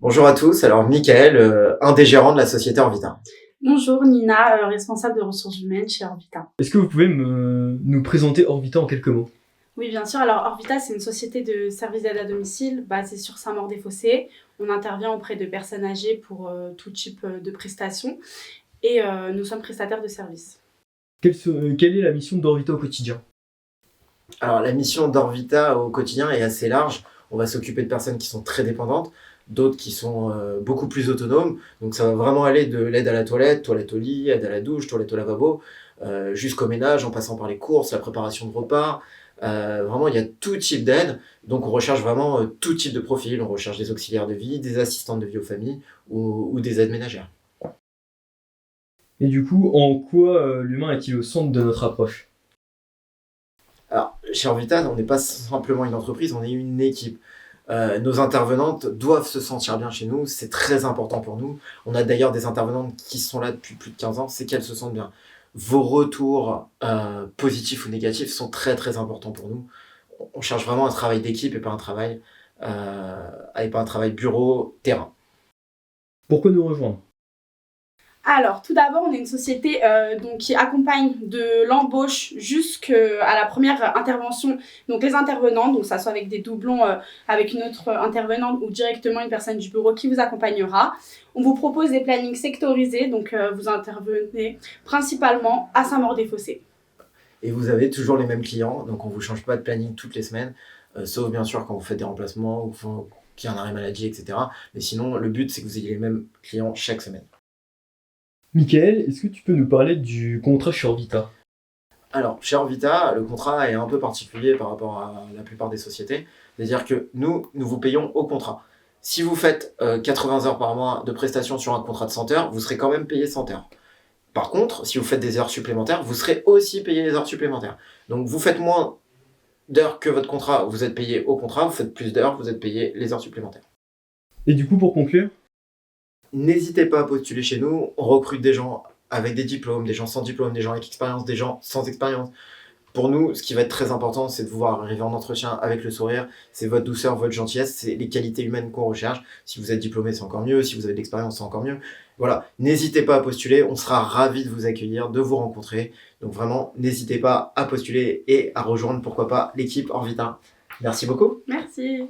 Bonjour à tous, alors Mickaël, un des gérants de la société Orvita. Bonjour Nina, responsable de ressources humaines chez Orvita. Est-ce que vous pouvez nous présenter Orvita en quelques mots? Oui, bien sûr. Alors Orvita, c'est une société de services d'aide à domicile basée sur Saint-Maur-des-Fossés. On intervient auprès de personnes âgées pour tout type de prestations et nous sommes prestataires de services. Quelle est la mission d'Orvita au quotidien? Alors la mission d'Orvita au quotidien est assez large. On va s'occuper de personnes qui sont très dépendantes, d'autres qui sont beaucoup plus autonomes. Donc ça va vraiment aller de l'aide à la toilette, toilette au lit, aide à la douche, toilette au lavabo, jusqu'au ménage, en passant par les courses, la préparation de repas. Vraiment, il y a tout type d'aide. Donc on recherche vraiment tout type de profil. On recherche des auxiliaires de vie, des assistantes de vie aux familles ou des aides ménagères. Et du coup, en quoi l'humain est-il au centre de notre approche? Alors, chez Orvita, on n'est pas simplement une entreprise, on est une équipe. Nos intervenantes doivent se sentir bien chez nous, c'est très important pour nous. On a d'ailleurs des intervenantes qui sont là depuis plus de 15 ans, c'est qu'elles se sentent bien. Vos retours positifs ou négatifs sont très très importants pour nous. On cherche vraiment un travail d'équipe et pas un travail bureau-terrain. Pourquoi nous rejoindre? Alors, tout d'abord, on est une société qui accompagne de l'embauche jusqu'à la première intervention. Donc, les intervenants, donc ça soit avec des doublons avec une autre intervenante ou directement une personne du bureau qui vous accompagnera. On vous propose des plannings sectorisés, donc vous intervenez principalement à Saint-Maur-des-Fossés. Et vous avez toujours les mêmes clients, donc on ne vous change pas de planning toutes les semaines, sauf bien sûr quand vous faites des remplacements ou qu'il y a un arrêt maladie, etc. Mais sinon, le but, c'est que vous ayez les mêmes clients chaque semaine. Michael, est-ce que tu peux nous parler du contrat chez Orvita? Alors, chez Orvita, le contrat est un peu particulier par rapport à la plupart des sociétés. C'est-à-dire que nous vous payons au contrat. Si vous faites 80 heures par mois de prestations sur un contrat de 100 heures, vous serez quand même payé 100 heures. Par contre, si vous faites des heures supplémentaires, vous serez aussi payé les heures supplémentaires. Donc, vous faites moins d'heures que votre contrat, vous êtes payé au contrat. Vous faites plus d'heures, vous êtes payé les heures supplémentaires. Et du coup, pour conclure, N'hésitez pas à postuler chez nous. On recrute des gens avec des diplômes, des gens sans diplôme, des gens avec expérience, des gens sans expérience. Pour nous, ce qui va être très important, c'est de vous voir arriver en entretien avec le sourire. C'est votre douceur, votre gentillesse, c'est les qualités humaines qu'on recherche. Si vous êtes diplômé, c'est encore mieux. Si vous avez de l'expérience, c'est encore mieux. Voilà, n'hésitez pas à postuler. On sera ravis de vous accueillir, de vous rencontrer. Donc vraiment, n'hésitez pas à postuler et à rejoindre, pourquoi pas, l'équipe Orvita. Merci beaucoup. Merci.